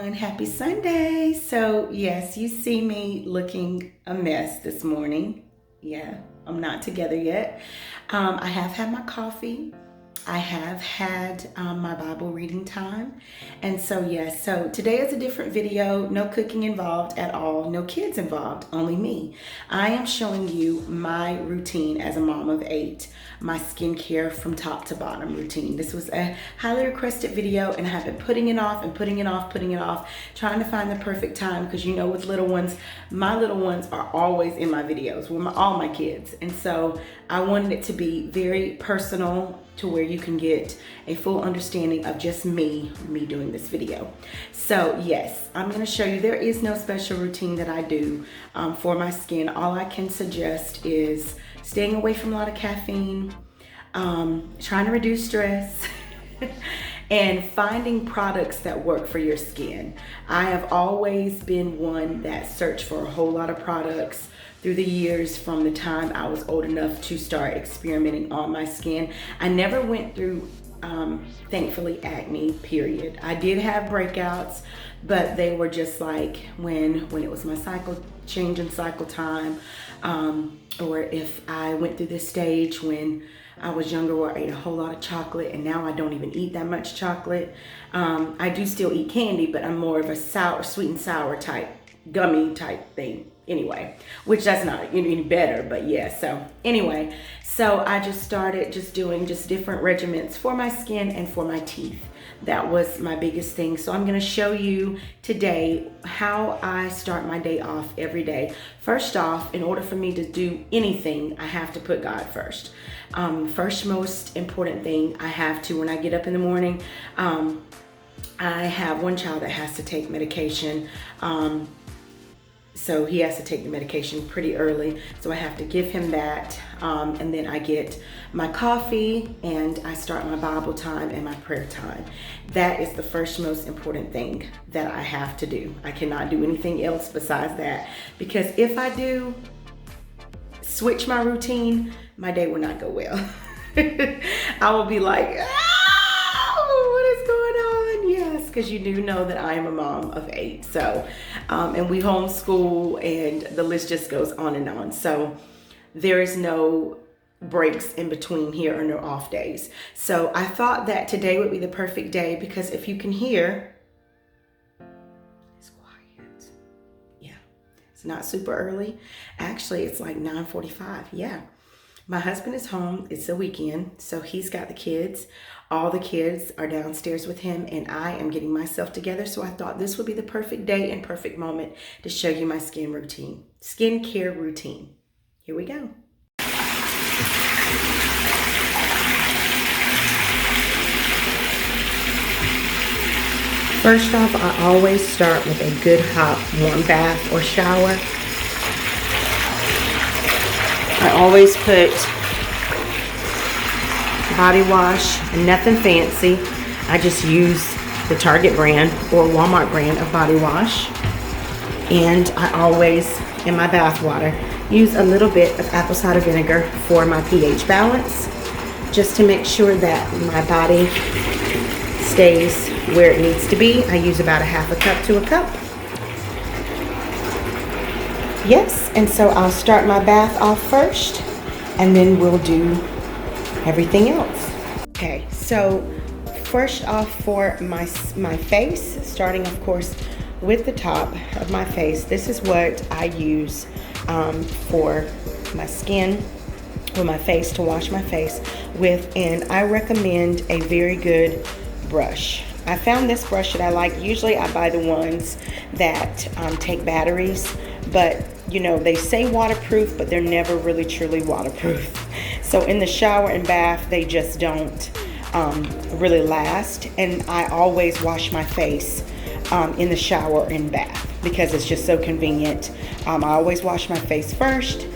everyone. Happy Sunday. So yes, you see me looking a mess this morning. Yeah, I'm not together yet. I have had my coffee. I have had my Bible reading time. And so yes, so today is a different video. No cooking involved at all. No kids involved, only me. I am showing you my routine as a mom of 8. My skincare from top to bottom routine. This was a highly requested video and I have been putting it off and putting it off, trying to find the perfect time because you know with little ones, my little ones are always in my videos with all my kids. And so I wanted it to be very personal to where you can get a full understanding of just me doing this video. So yes, I'm gonna show you, there is no special routine that I do for my skin. All I can suggest is staying away from a lot of caffeine, trying to reduce stress, and finding products that work for your skin. I have always been one that searched for a whole lot of products through the years from the time I was old enough to start experimenting on my skin. I never went through, thankfully, acne, period. I did have breakouts, but they were just like when it was my change in cycle time, or if I went through this stage when I was younger where I ate a whole lot of chocolate and now I don't even eat that much chocolate. I do still eat candy, but I'm more of a sweet and sour type, gummy type thing. Anyway, which that's not any better, but yeah, so anyway, so I just started doing different regimens for my skin and for my teeth. That was my biggest thing. So I'm gonna show you today how I start my day off every day. First off, in order for me to do anything, I have to put God first. First most important thing I have to, when I get up in the morning, I have one child that has to take medication. So he has to take the medication pretty early. So I have to give him that. And then I get my coffee and I start my Bible time and my prayer time. That is the first most important thing that I have to do. I cannot do anything else besides that. Because if I do switch my routine, my day will not go well. I will be like, because you do know that I am a mom of 8. So, and we homeschool and the list just goes on and on. So there is no breaks in between here or no off days. So I thought that today would be the perfect day because if you can hear, it's quiet. Yeah, it's not super early. Actually, it's like 9:45. Yeah. My husband is home. It's a weekend, so he's got the kids. All the kids are downstairs with him, and I am getting myself together. So I thought this would be the perfect day and perfect moment to show you my skincare routine. Here we go. First off, I always start with a good hot warm bath or shower. I always put body wash, nothing fancy. I just use the Target brand or Walmart brand of body wash. And I always, in my bath water, use a little bit of apple cider vinegar for my pH balance, just to make sure that my body stays where it needs to be. I use about a half a cup to a cup. Yes, and so I'll start my bath off first, and then we'll do everything else. Okay, so first off for my face, starting of course with the top of my face, this is what I use for my skin, for my face, to wash my face with, and I recommend a very good brush. I found this brush that I like. Usually I buy the ones that take batteries, but you know, they say waterproof, but they're never really truly waterproof. So in the shower and bath, they just don't really last. And I always wash my face in the shower and bath because it's just so convenient. I always wash my face first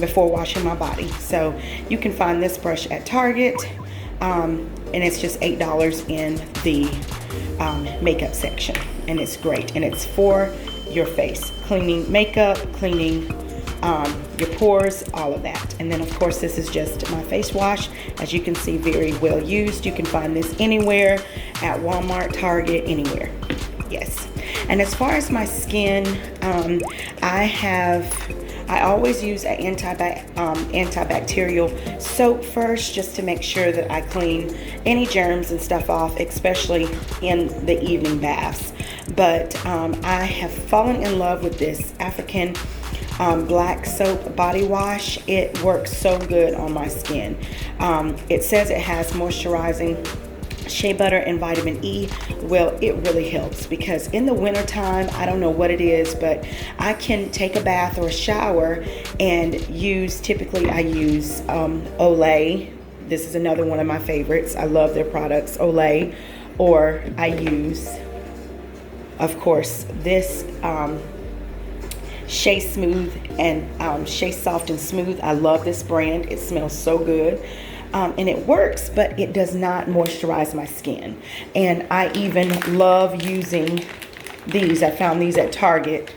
before washing my body. So you can find this brush at Target, and it's just $8 in the makeup section, and it's great, and it's for your face, cleaning makeup, cleaning your pores, all of that. And then of course this is just my face wash. As you can see, very well used. You can find this anywhere, at Walmart, Target, anywhere. Yes. And as far as my skin, I always use an antibacterial soap first, just to make sure that I clean any germs and stuff off, especially in the evening baths. But I have fallen in love with this African black soap body wash. It works so good on my skin. It says it has moisturizing shea butter and vitamin E. Well, it really helps, because in the wintertime, I don't know what it is, but I can take a bath or a shower and typically I use Olay. This is another one of my favorites. I love their products, Olay. Or I use, of course, this Shea Smooth and Shea Soft and Smooth. I love this brand. It smells so good. And it works, but it does not moisturize my skin. And I even love using these. I found these at Target.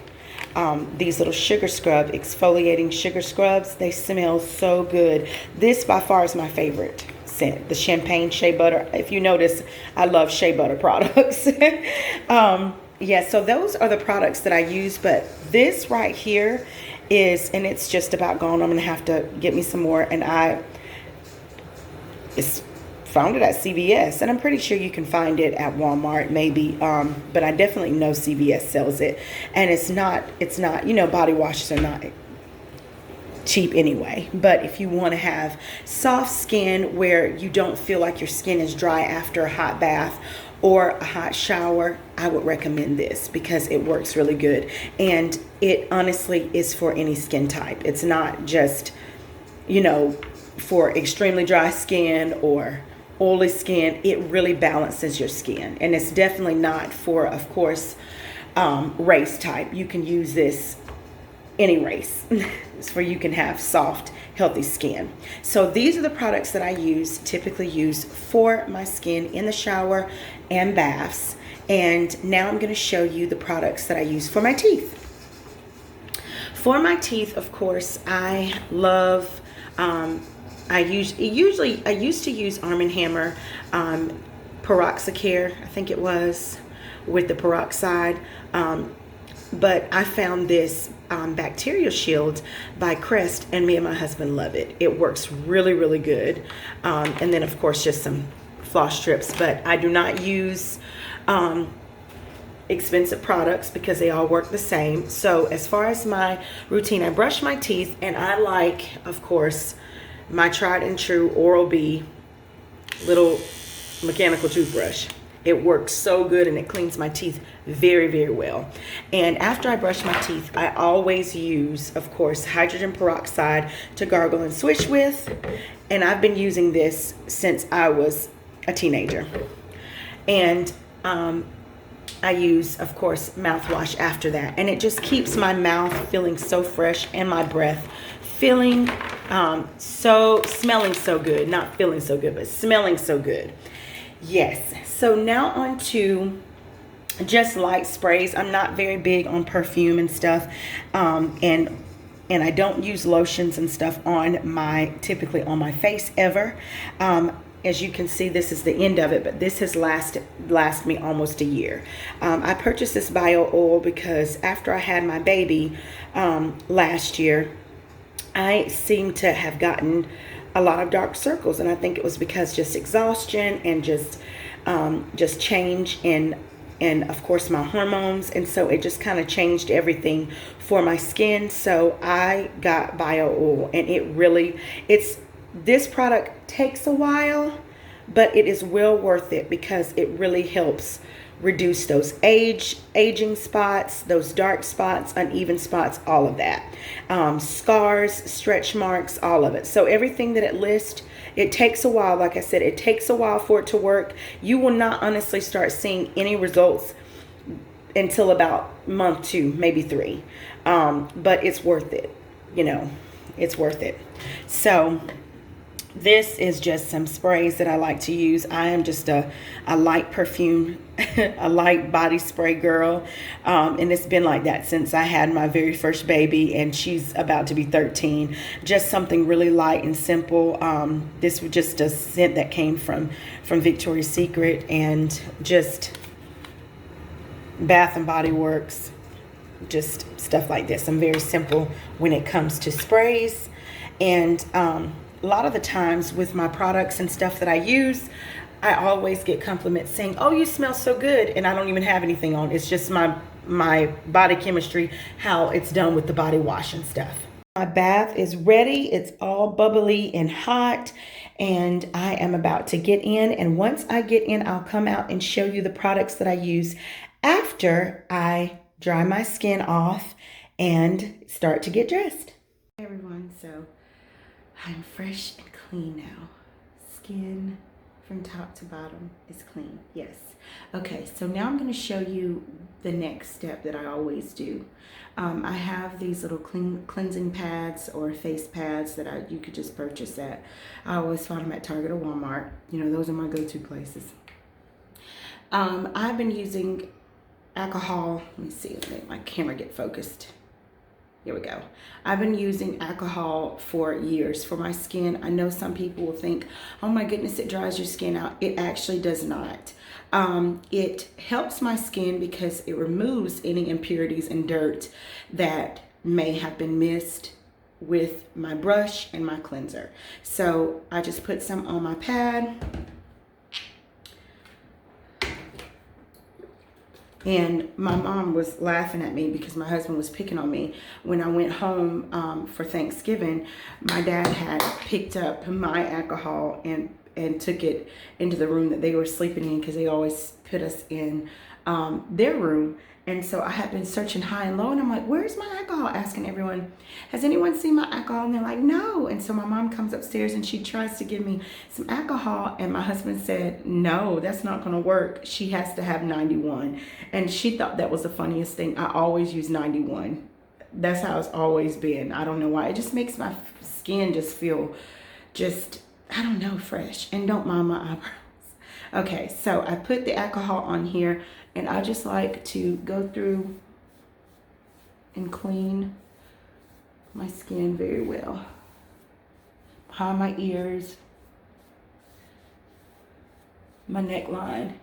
These little sugar scrub, exfoliating sugar scrubs. They smell so good. This by far is my favorite scent, the champagne shea butter. If you notice, I love shea butter products. Yeah, so those are the products that I use, but this right here is, and it's just about gone. I'm gonna have to get me some more, and it's found it at CVS, and I'm pretty sure you can find it at Walmart maybe, but I definitely know CVS sells it. And it's not, body washes are not cheap anyway. But if you want to have soft skin where you don't feel like your skin is dry after a hot bath or a hot shower, I would recommend this, because it works really good. And it honestly is for any skin type. It's not just, for extremely dry skin or oily skin. It really balances your skin. And it's definitely not for, of course, race type. You can use this any race. It's where you can have soft, healthy skin. So these are the products that I typically use for my skin in the shower and baths. And now I'm going to show you the products that I use for my teeth. For my teeth, of course, I love, I used to use Arm & Hammer Peroxicare, I think it was, with the peroxide. But I found this Bacterial Shield by Crest, and me and my husband love it. It works really, really good. And then, of course, just some floss strips. But I do not use expensive products, because they all work the same. So as far as my routine, I brush my teeth, and I like, of course, my tried and true Oral-B little mechanical toothbrush. It works so good, and it cleans my teeth very, very well. And after I brush my teeth, I always use, of course, hydrogen peroxide to gargle and swish with. And I've been using this since I was a teenager. And I use, of course, mouthwash after that. And it just keeps my mouth feeling so fresh, and my breath feeling smelling so good. Not feeling so good, but smelling so good. Yes. So now on to just light sprays. I'm not very big on perfume and stuff. And I don't use lotions and stuff typically on my face ever. As you can see, this is the end of it, but this has lasted me almost a year. I purchased this bio oil because after I had my baby last year, I seemed to have gotten a lot of dark circles, and I think it was because just exhaustion and just change in of course my hormones, and so it just kind of changed everything for my skin. So I got bio oil, and this product takes a while, but it is well worth it, because it really helps reduce those aging spots, those dark spots, uneven spots, all of that. Scars, stretch marks, all of it. So everything that it lists, it takes a while. Like I said, it takes a while for it to work. You will not honestly start seeing any results until about month 2, maybe 3. But it's worth it. It's worth it. So this is just some sprays that I like to use. I am just a light perfume, a light body spray girl. And it's been like that since I had my very first baby, and she's about to be 13. Just something really light and simple. This was just a scent that came from Victoria's Secret, and just Bath and Body Works, just stuff like this. I'm very simple when it comes to sprays. And a lot of the times with my products and stuff that I use, I always get compliments saying, oh, you smell so good, and I don't even have anything on. It's just my body chemistry, how it's done with the body wash and stuff. My bath is ready. It's all bubbly and hot, and I am about to get in. And once I get in, I'll come out and show you the products that I use after I dry my skin off and start to get dressed. Hey everyone, so I'm fresh and clean now. Skin from top to bottom is clean, yes. Okay, so now I'm going to show you the next step that I always do. I have these little cleansing pads or face pads that you could just purchase at. I always find them at Target or Walmart. You know, those are my go-to places. I've been using alcohol. Let me see, let my camera get focused. Here we go. I've been using alcohol for years for my skin. I know some people will think, oh my goodness, it dries your skin out. It actually does not. It helps my skin because it removes any impurities and dirt that may have been missed with my brush and my cleanser. So I just put some on my pad. And my mom was laughing at me because my husband was picking on me. When I went home for Thanksgiving, my dad had picked up my alcohol and took it into the room that they were sleeping in, because they always put us in their room. And so I had been searching high and low, and I'm like, where's my alcohol? Asking everyone, has anyone seen my alcohol? And they're like, no. And so my mom comes upstairs and she tries to give me some alcohol, and my husband said, no, that's not gonna work. She has to have 91. And she thought that was the funniest thing. I always use 91. That's how it's always been. I don't know why. It just makes my skin just feel I don't know, fresh. And don't mind my eyebrows. Okay, so I put the alcohol on here, and I just like to go through and clean my skin very well. Behind my ears, my neckline,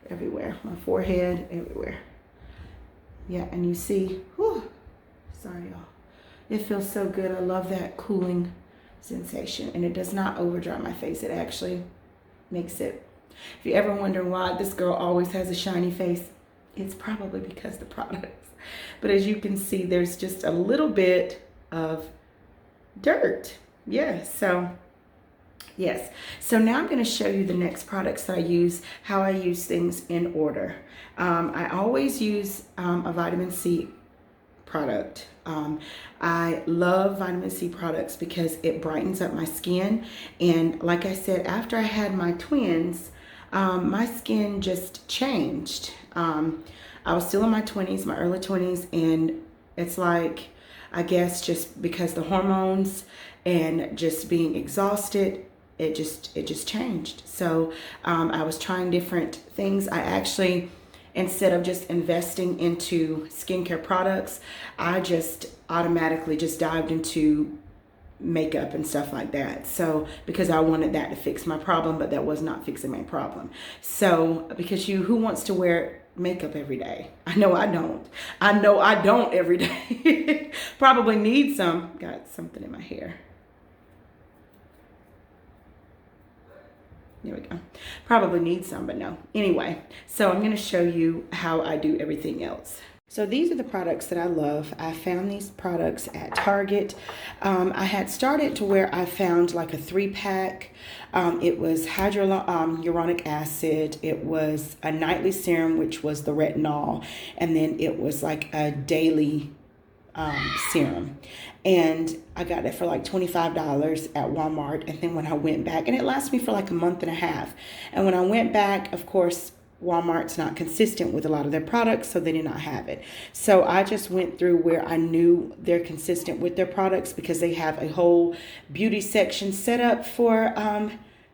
everywhere, my forehead, everywhere. Yeah, and you see, whew, sorry y'all. It feels so good. I love that cooling sensation, and it does not over dry my face. It actually makes it. If you ever wonder why this girl always has a shiny face, it's probably because of the products. But as you can see, there's just a little bit of dirt. Yeah, so yes. So now I'm going to show you the next products that I use, how I use things in order. I always use a vitamin C product. I love vitamin C products because it brightens up my skin. And like I said, after I had my twins, my skin just changed. I was still in my 20s, my early 20s, and it's like, I guess just because the hormones and just being exhausted, it just changed. So I was trying different things. I actually, instead of just investing into skincare products, I just automatically just dived into makeup and stuff like that. So because I wanted that to fix my problem, but that was not fixing my problem. So because who wants to wear makeup every day? I know I don't. I know I don't every day. Probably need some. Got something in my hair. There we go. Probably need some, but no. Anyway, so I'm going to show you how I do everything else. So these are the products that I love. I found these products at Target. I had started to where I found like a 3-pack. It was hyaluronic acid. It was a nightly serum, which was the retinol. And then it was like a daily serum. And I got it for like $25 at Walmart. And then when I went back, and it lasted me for like a month and a half. And when I went back, of course, Walmart's not consistent with a lot of their products, so they did not have it. So I just went through where I knew they're consistent with their products, because they have a whole beauty section set up for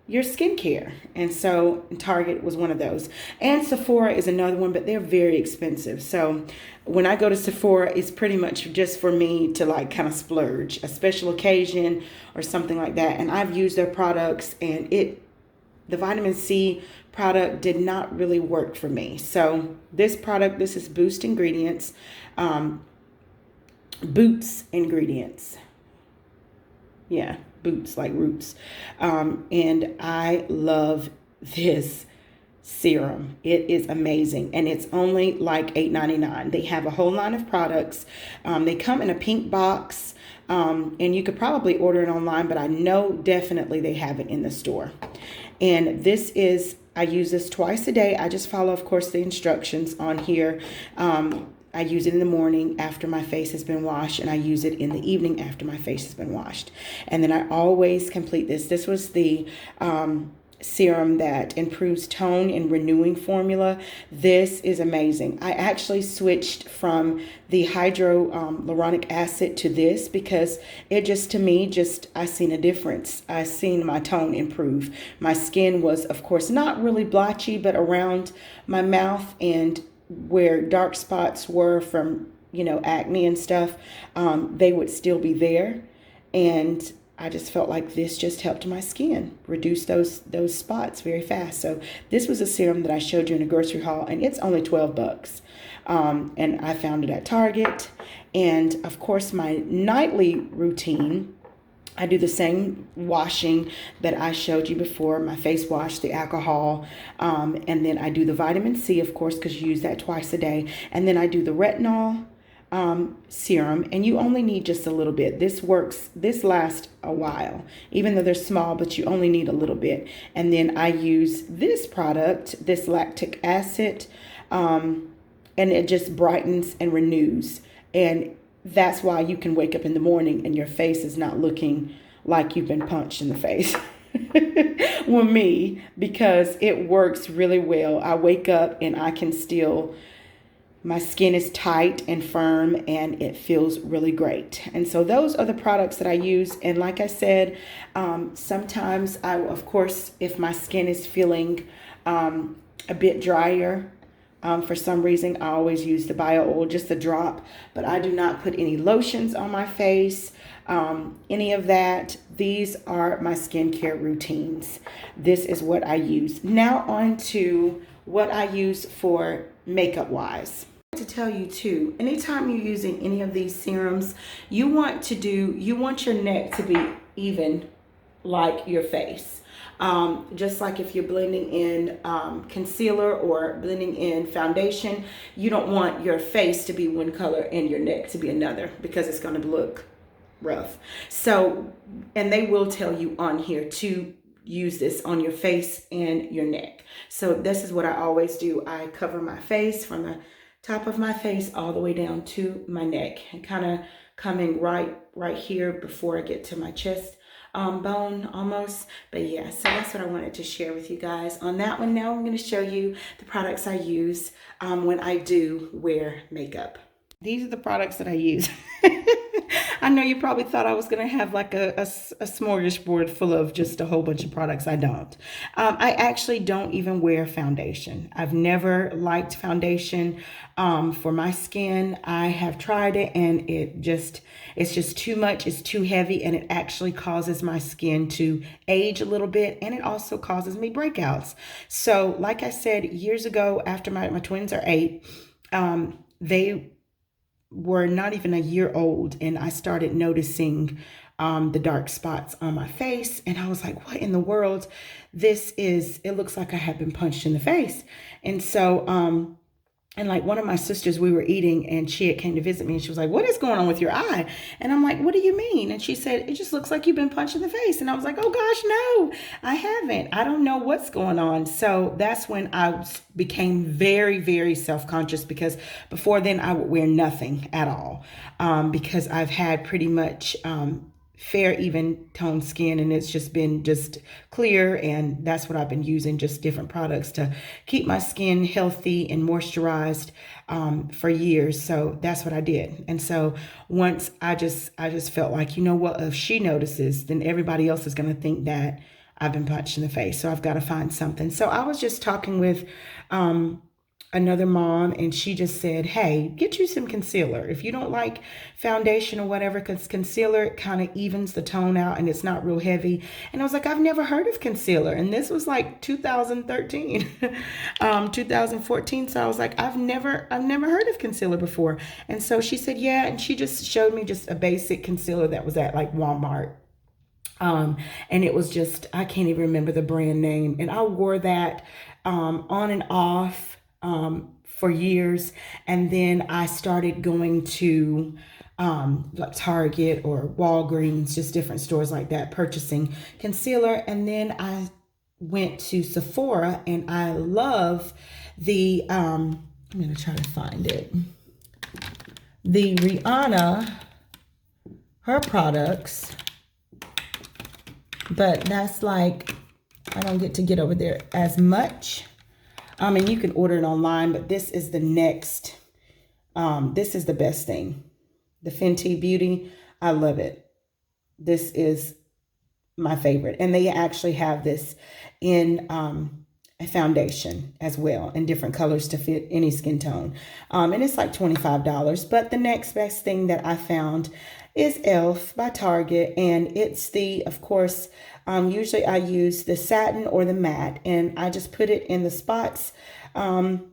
your skincare. And so Target was one of those. And Sephora is another one, but they're very expensive. So when I go to Sephora, it's pretty much just for me to like kind of splurge, a special occasion or something like that. And I've used their products, and the vitamin C product did not really work for me. So this product, this is Boost Ingredients, Boots Ingredients. Yeah, boots like roots. And I love this serum. It is amazing, and it's only like $8.99. They have a whole line of products. They come in a pink box, and you could probably order it online, but I know definitely they have it in the store. And this is, I use this twice a day. I just follow, of course, the instructions on here. I use it in the morning after my face has been washed, and I use it in the evening after my face has been washed. And then I always complete this. This was the serum that improves tone and renewing formula. This is amazing. I actually switched from the hyaluronic acid to this because it just, to me, just, I seen a difference. I seen my tone improve. My skin was, of course, not really blotchy, but around my mouth and where dark spots were from, you know, acne and stuff, they would still be there. And I just felt like this just helped my skin reduce those spots very fast. So this was a serum that I showed you in a grocery haul, and it's only $12. And I found it at Target. And of course, my nightly routine, I do the same washing that I showed you before, my face wash, the alcohol, and then I do the vitamin C, of course, because you use that twice a day. And then I do the retinol serum, and you only need just a little bit. This lasts a while, even though they're small, but you only need a little bit. And then I use this product, this lactic acid, and it just brightens and renews. And that's why you can wake up in the morning and your face is not looking like you've been punched in the face. Well, me, because it works really well. I wake up and I can still, my skin is tight and firm, and it feels really great. And so those are the products that I use. And like I said, sometimes I, of course, if my skin is feeling a bit drier, for some reason, I always use the bio oil, just a drop, but I do not put any lotions on my face, any of that. These are my skincare routines. This is what I use. Now on to what I use for makeup wise. To tell you too, anytime you're using any of these serums, you want your neck to be even like your face. Just like if you're blending in concealer or blending in foundation, you don't want your face to be one color and your neck to be another, because it's going to look rough. So, and they will tell you on here to use this on your face and your neck. So this is what I always do. I cover my face from the top of my face all the way down to my neck, and kind of coming right here before I get to my chest bone almost. But yeah, so that's what I wanted to share with you guys on that one. Now I'm going to show you the products I use when I do wear makeup. These are the products that I use. I know you probably thought I was going to have like a smorgasbord full of just a whole bunch of products. I don't. I actually don't even wear foundation. I've never liked foundation for my skin. I have tried it, and it's just too much. It's too heavy, and it actually causes my skin to age a little bit, and it also causes me breakouts. So like I said, years ago, after my twins are 8, they were not even a year old, and I started noticing the dark spots on my face, and I was like, what in the world? It looks like I have been punched in the face. And so and like one of my sisters, we were eating, and she had came to visit me, and she was like, what is going on with your eye? And I'm like, what do you mean? And she said, it just looks like you've been punched in the face. And I was like, oh gosh, no, I haven't. I don't know what's going on. So that's when I became very, very self-conscious, because before then I would wear nothing at all, because I've had pretty much fair, even toned skin, and it's just been just clear, and that's what I've been using, just different products to keep my skin healthy and moisturized for years. So that's what I did. And so once I just felt like, you know what, if she notices, then everybody else is going to think that I've been punched in the face. So I've got to find something. So I was just talking with another mom, and she just said, hey, get you some concealer. If you don't like foundation or whatever, because concealer kind of evens the tone out and it's not real heavy. And I was like, I've never heard of concealer. And this was like 2013, 2014. So I was like, I've never heard of concealer before. And so she said, yeah. And she just showed me just a basic concealer that was at like Walmart. And it was just, I can't even remember the brand name. And I wore that on and off for years. And then I started going to like Target or Walgreens, just different stores like that, purchasing concealer. And then I went to Sephora, and I love the, I'm going to try to find it. The Rihanna, her products. But that's like, I don't get over there as much. And you can order it online, but this is the next, this is the best thing. The Fenty Beauty, I love it. This is my favorite. And they actually have this in a foundation as well, in different colors to fit any skin tone. And it's like $25. But the next best thing that I found is e.l.f. by Target, and it's the, of course, usually I use the satin or the matte, and I just put it in the spots on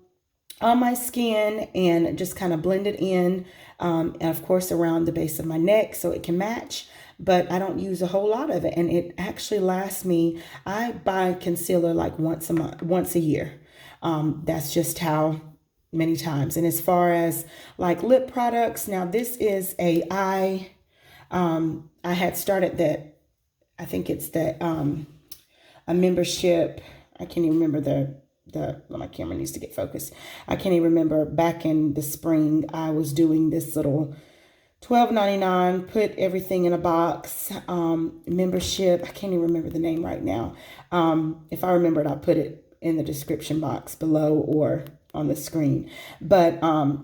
my skin and just kind of blend it in, and of course around the base of my neck so it can match. But I don't use a whole lot of it, and it actually lasts me. I buy concealer like once a year. That's just how many times. And as far as like lip products, now this is I had started that, I think it's the a membership. I can't even remember well, my camera needs to get focused. I can't even remember. Back in the spring, I was doing this little $12.99, put everything in a box, membership. I can't even remember the name right now. If I remember it, I'll put it in the description box below or on the screen. But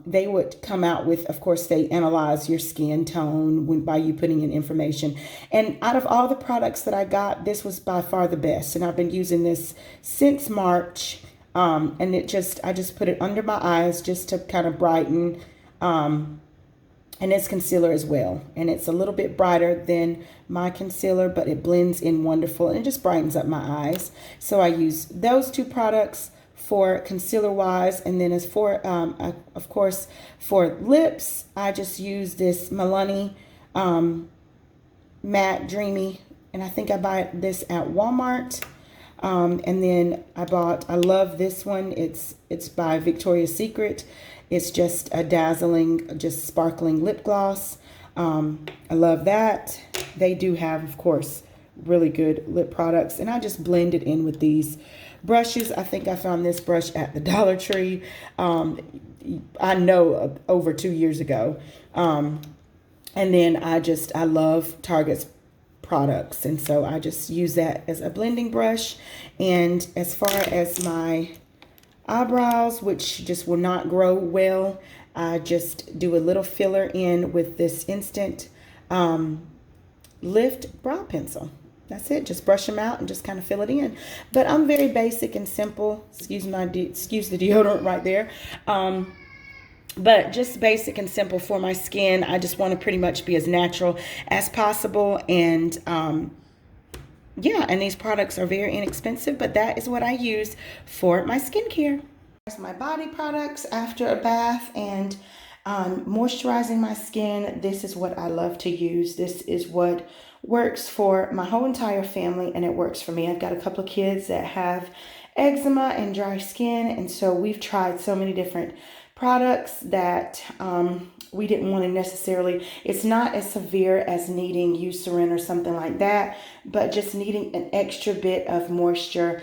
they would come out with, of course, they analyze your skin tone by you putting in information. And out of all the products that I got, this was by far the best. And I've been using this since March. And I just put it under my eyes just to kind of brighten. And it's concealer as well. And it's a little bit brighter than my concealer, but it blends in wonderful and it just brightens up my eyes. So I use those two products for concealer wise. And then as for, of course, for lips, I just use this Milani Matte Dreamy. And I think I buy this at Walmart. And then I love this one. It's by Victoria's Secret. It's just a dazzling, just sparkling lip gloss. I love that. They do have, of course, really good lip products. And I just blend it in with these brushes. I think I found this brush at the Dollar Tree. I know over 2 years ago. And then I love Target's products. And so I just use that as a blending brush. And as far as my eyebrows, which just will not grow well, I just do a little filler in with this Instant Lift brow pencil. That's it. Just brush them out and just kind of fill it in. But I'm very basic and simple. Excuse the deodorant right there. But just basic and simple for my skin. I just want to pretty much be as natural as possible. And yeah, and these products are very inexpensive, but that is what I use for my skincare. My body products after a bath and moisturizing my skin. This is what I love to use. This is what works for my whole entire family, and it works for me. I've got a couple of kids that have eczema and dry skin, and so we've tried so many different products that we didn't want to necessarily, it's not as severe as needing Eucerin or something like that, but just needing an extra bit of moisture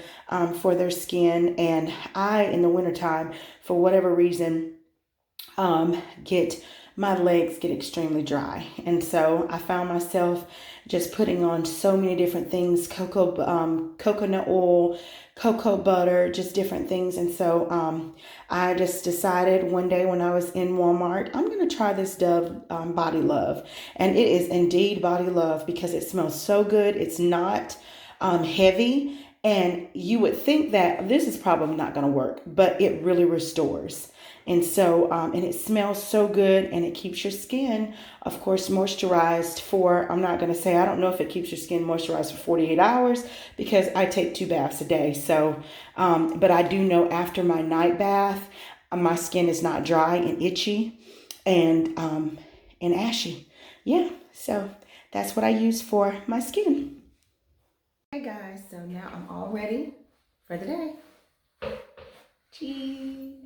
for their skin. And I, in the wintertime, for whatever reason, my legs get extremely dry. And so I found myself just putting on so many different things, coconut oil, cocoa butter, just different things. And so I just decided one day when I was in Walmart, I'm going to try this Dove Body Love. And it is indeed Body Love because it smells so good. It's not heavy. And you would think that this is probably not going to work, but it really restores. And so, and it smells so good, and it keeps your skin, of course, moisturized for, I'm not going to say, I don't know if it keeps your skin moisturized for 48 hours because I take 2 baths a day. So, but I do know after my night bath, my skin is not dry and itchy and ashy. Yeah, so that's what I use for my skin. Hey guys, so now I'm all ready for the day. Cheese.